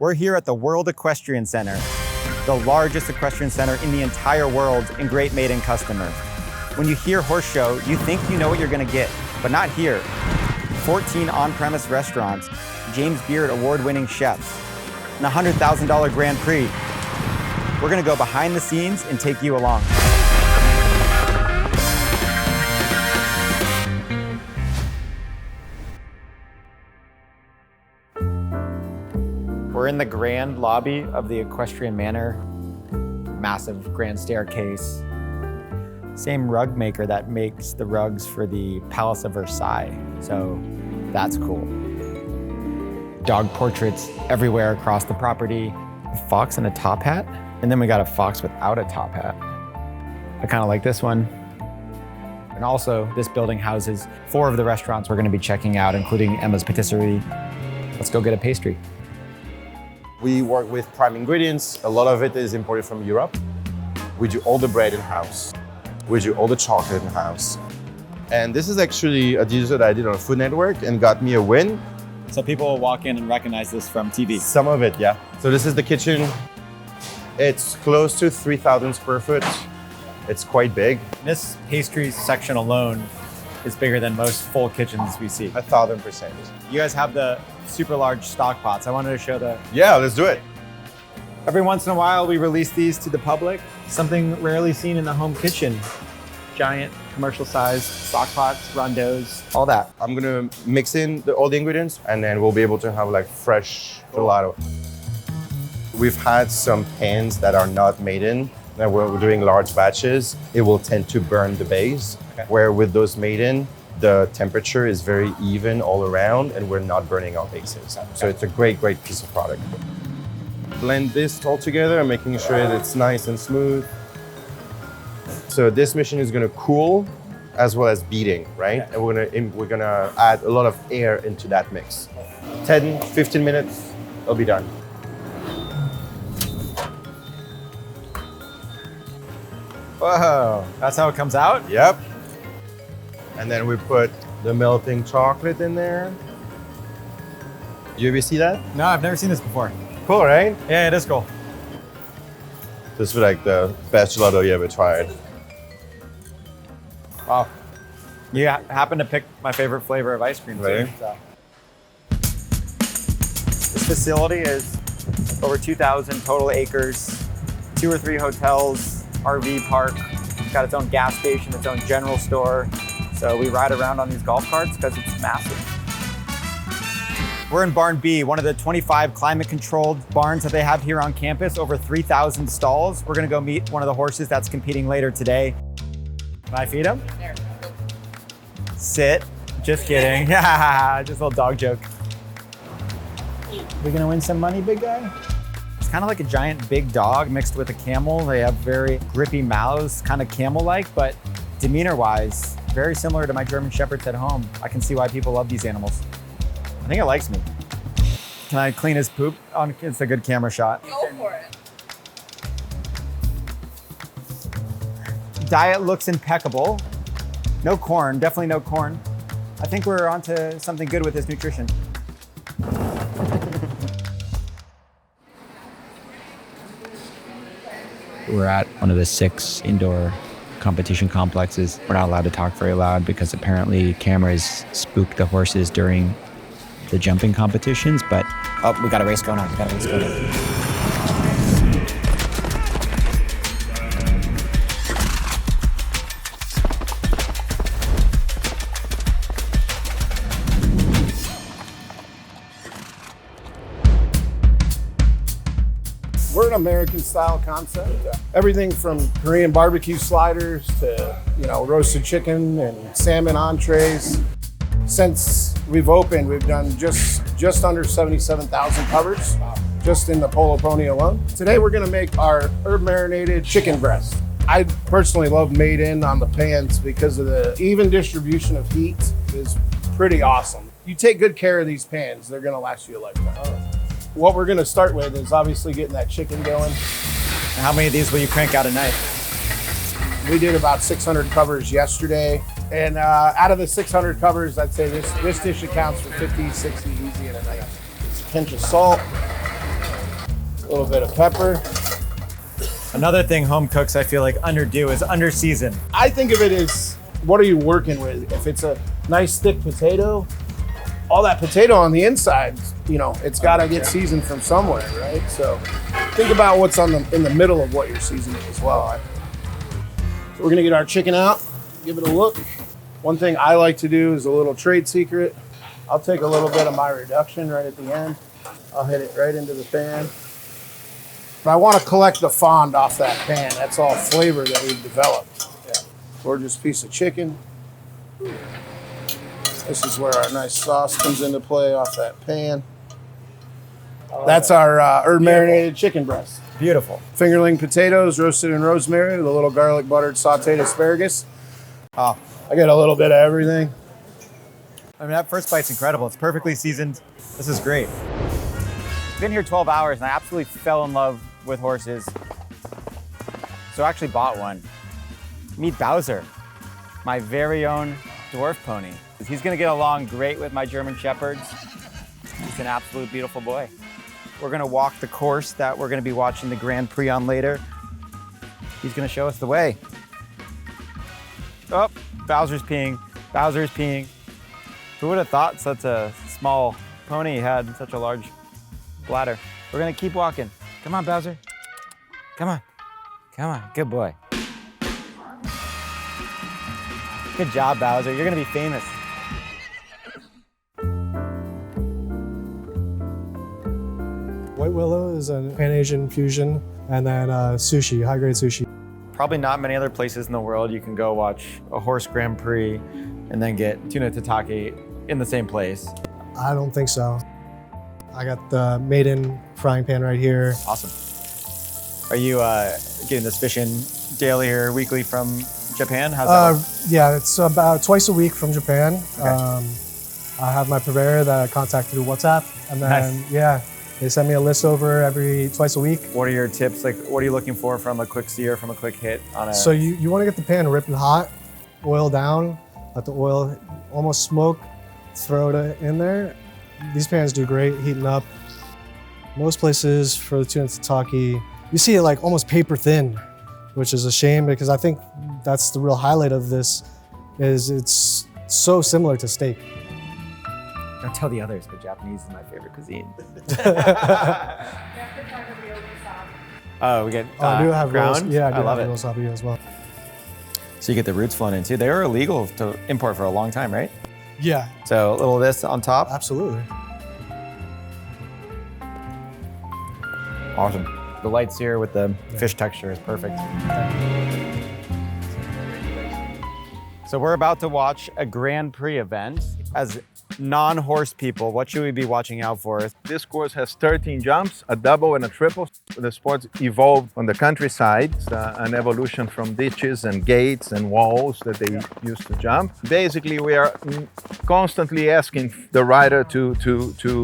We're here at the World Equestrian Center, the largest equestrian center in the entire world in Great Made in Customer. When you hear horse show, you think you know what you're gonna get, but not here. 14 on-premise restaurants, James Beard award-winning chefs, and a $100,000 Grand Prix. We're gonna go behind the scenes and take you along. We're in the grand lobby of the Equestrian Manor. Massive grand staircase. Same rug maker that makes the rugs for the Palace of Versailles. So that's cool. Dog portraits everywhere across the property. A fox in a top hat. And then we got a fox without a top hat. I kind of like this one. And also, this building houses 4 of the restaurants we're going to be checking out, including Emma's Patisserie. Let's go get a pastry. We work with prime ingredients. A lot of it is imported from Europe. We do all the bread in-house. We do all the chocolate in-house. And this is actually a dish that I did on Food Network and got me a win. So people will walk in and recognize this from TV. Some of it, yeah. So this is the kitchen. It's close to 3,000 square foot. It's quite big. This pastry section alone is bigger than most full kitchens we see. 1,000%. You guys have the super large stock pots. I wanted to show the... Yeah, let's do it. Every once in a while, we release these to the public. Something rarely seen in the home kitchen. Giant commercial size stock pots, rondeaus, all that. I'm gonna mix in all the ingredients and then we'll be able to have like fresh gelato. We've had some pans that are not made in, and we're doing large batches. It will tend to burn the base, where with those made in, the temperature is very even all around and we're not burning our bases. So it's a great piece of product. Blend this all together and making sure that it's nice and smooth. So this machine is gonna cool as well as beating, right? And we're gonna add a lot of air into that mix. 10, 15 minutes, it'll be done. Whoa, that's how it comes out? Yep. And then we put the melting chocolate in there. You ever see that? No, I've never seen this before. Cool, right? Yeah, it is cool. This is like the best gelato you ever tried. Wow. You happen to pick my favorite flavor of ice cream, too. Right. So. This facility is over 2,000 total acres, 2 or 3 hotels, RV park. It's got its own gas station, its own general store. So we ride around on these golf carts because it's massive. We're in Barn B, one of the 25 climate-controlled barns that they have here on campus, over 3,000 stalls. We're gonna go meet one of the horses that's competing later today. Can I feed him? Sit. Just kidding. Just a little dog joke. We gonna win some money, big guy? It's kind of like a giant big dog mixed with a camel. They have very grippy mouths, kind of camel-like, but demeanor-wise, very similar to my German Shepherds at home. I can see why people love these animals. I think it likes me. Can I clean his poop? It's a good camera shot. Go for it. Diet looks impeccable. No corn, definitely no corn. I think we're onto something good with his nutrition. We're at one of the 6 indoor competition complexes. We're not allowed to talk very loud because apparently cameras spook the horses during the jumping competitions, but... Oh, we got a race going on. We're an American-style concept. Everything from Korean barbecue sliders to, roasted chicken and salmon entrees. Since we've opened, we've done just under 77,000 covers, just in the Polo Pony alone. Today, we're gonna make our herb-marinated chicken breast. I personally love made in on the pans because of the even distribution of heat is pretty awesome. You take good care of these pans, they're gonna last you a lifetime. What we're gonna start with is obviously getting that chicken going. How many of these will you crank out a night? We did about 600 covers yesterday. And out of the 600 covers, I'd say this dish accounts for 50, 60 easy in a night. Just a pinch of salt. little bit of pepper. Another thing home cooks I feel like underdo is under-season. I think of it as, what are you working with? If it's a nice thick potato, all that potato on the inside, you know, it's got to get seasoned from somewhere, right? So think about what's in the middle of what you're seasoning as well. So we're gonna get our chicken out, give it a look. One thing I like to do is a little trade secret. I'll take a little bit of my reduction right at the end. I'll hit it right into the pan. But I want to collect the fond off that pan. That's all flavor that we've developed. Yeah. Gorgeous piece of chicken. This is where our nice sauce comes into play off that pan. That's our herb marinated chicken breast. Beautiful. Fingerling potatoes roasted in rosemary with a little garlic buttered sauteed asparagus. Oh, I get a little bit of everything. I mean, that first bite's incredible. It's perfectly seasoned. This is great. I've been here 12 hours and I absolutely fell in love with horses. So I actually bought one. Meet Bowser, my very own dwarf pony. He's gonna get along great with my German Shepherds. He's an absolute beautiful boy. We're gonna walk the course that we're gonna be watching the Grand Prix on later. He's gonna show us the way. Oh, Bowser's peeing. Bowser's peeing. Who would have thought such a small pony had such a large bladder? We're gonna keep walking. Come on, Bowser. Come on. Come on, good boy. Good job, Bowser. You're gonna be famous. White Willow is a Pan-Asian fusion, and then sushi, high-grade sushi. Probably not many other places in the world you can go watch a horse Grand Prix and then get tuna tataki in the same place. I don't think so. I got the maiden frying pan right here. Awesome. Are you getting this fish in daily or weekly from Japan? How's that work? Yeah, it's about twice a week from Japan. Okay. I have my purveyor that I contact through WhatsApp, and then Nice. yeah, they send me a list over twice a week. What are your tips? Like, what are you looking for from a quick sear, from a quick hit on a? So you want to get the pan ripping hot, oil down, let the oil almost smoke, throw it in there. These pans do great, heating up. Most places for the tuna tataki, you see it like almost paper thin, which is a shame because I think that's the real highlight of this, is it's so similar to steak. Don't tell the others, but Japanese is my favorite cuisine. Oh, we get I do have ground? roast. Yeah, I do love have it. roast as well. So you get the roots flown in too. They were illegal to import for a long time, right? Yeah, So a little of this on top. absolutely. Awesome. The light sear with the fish texture is perfect. So we're about to watch a Grand Prix event. As non-horse people, what should we be watching out for? This course has 13 jumps, a double and a triple. The sports evolved on the countryside. It's an evolution from ditches and gates and walls that they used to jump. Basically, we are constantly asking the rider to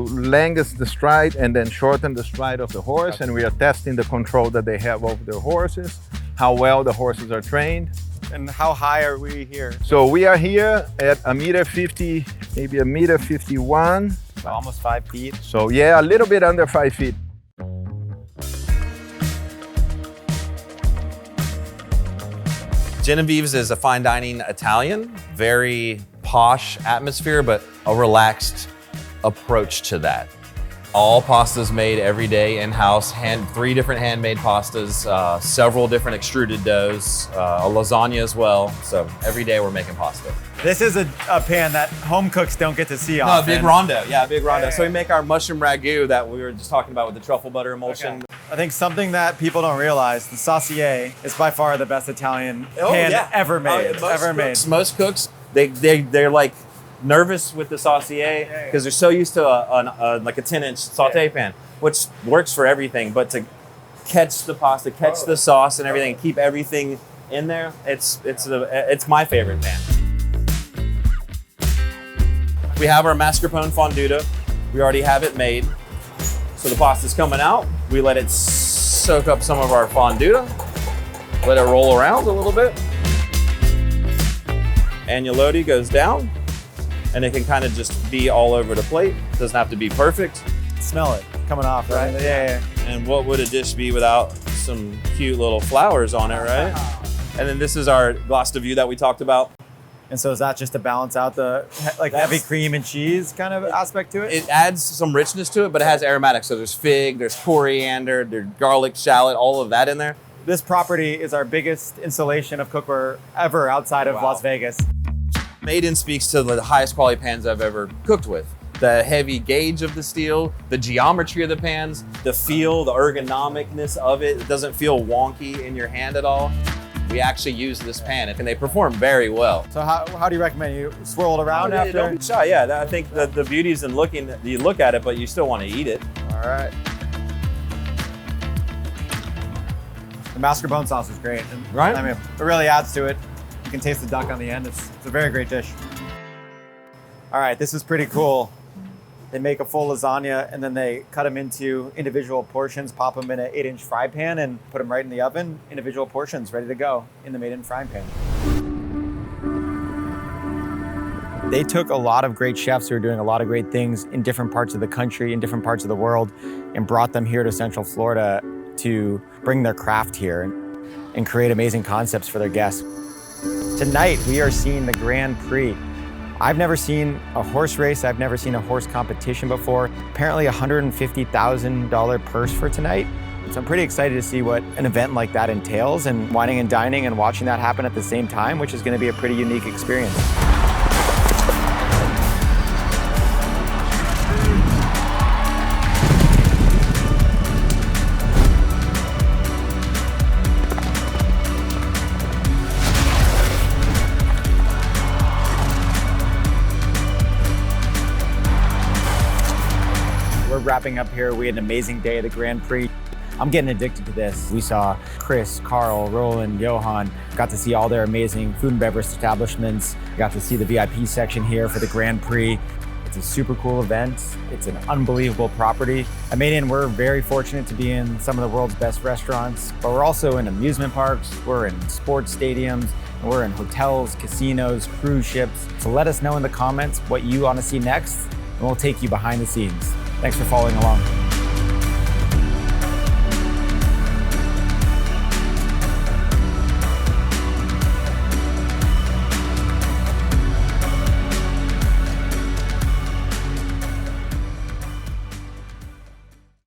lengthen the stride and then shorten the stride of the horse. And we are testing the control that they have over their horses, how well the horses are trained. And how high are we here? So we are here at 1.50 m, maybe 1.51 m. Almost 5 feet. So yeah, a little bit under 5 feet. Genevieve's is a fine dining Italian, very posh atmosphere, but a relaxed approach to that. All pastas made every day in-house, 3 different handmade pastas, several different extruded doughs, a lasagna as well. So every day we're making pasta. This is a pan that home cooks don't get to see often. No, big rondo, yeah, big rondo. So we make our mushroom ragu that we were just talking about with the truffle butter emulsion. I think something that people don't realize, the saucier is by far the best Italian Oh, pan yeah. ever made. Most cooks, they're like nervous with the saucier because they're so used to like a 10-inch saute pan, which works for everything. But to catch the pasta, catch the sauce and everything, and keep everything in there, it's my favorite pan. We have our mascarpone fonduta. We already have it made. So the pasta's coming out. We let it soak up some of our fonduta. Let it roll around a little bit. Agnolotti goes down. And it can kind of just be all over the plate. Doesn't have to be perfect. Smell it coming off, right? Yeah. And what would a dish be without some cute little flowers on it, right? And then this is our glace de vue that we talked about. And so is that just to balance out the heavy cream and cheese kind of aspect to it? It adds some richness to it, but it has aromatics. So there's fig, there's coriander, there's garlic, shallot, all of that in there. This property is our biggest installation of cookware ever outside of Las Vegas. Made in speaks to the highest quality pans I've ever cooked with. The heavy gauge of the steel, the geometry of the pans, the feel, the ergonomicness of it. It doesn't feel wonky in your hand at all. We actually use this pan and they perform very well. So how do you recommend you swirl it around after? Don't be shy, yeah. I think that the beauty is in looking, you look at it, but you still want to eat it. All right. The mascarpone sauce is great. And, Right? I mean, it really adds to it. You can taste the duck on the end. It's a very great dish. All right, this is pretty cool. They make a full lasagna and then they cut them into individual portions, pop them in an 8-inch fry pan and put them right in the oven. Individual portions ready to go in the made-in frying pan. They took a lot of great chefs who are doing a lot of great things in different parts of the country, in different parts of the world, and brought them here to Central Florida to bring their craft here and create amazing concepts for their guests. Tonight, we are seeing the Grand Prix. I've never seen a horse race. I've never seen a horse competition before. Apparently $150,000 purse for tonight. So I'm pretty excited to see what an event like that entails and wining and dining and watching that happen at the same time, which is going to be a pretty unique experience. Wrapping up here, we had an amazing day at the Grand Prix. I'm getting addicted to this. We saw Chris, Carl, Roland, Johan, got to see all their amazing food and beverage establishments, got to see the VIP section here for the Grand Prix. It's a super cool event. It's an unbelievable property. At Made-In, we're very fortunate to be in some of the world's best restaurants, but we're also in amusement parks, we're in sports stadiums, and we're in hotels, casinos, cruise ships. So let us know in the comments what you want to see next, and we'll take you behind the scenes. Thanks for following along.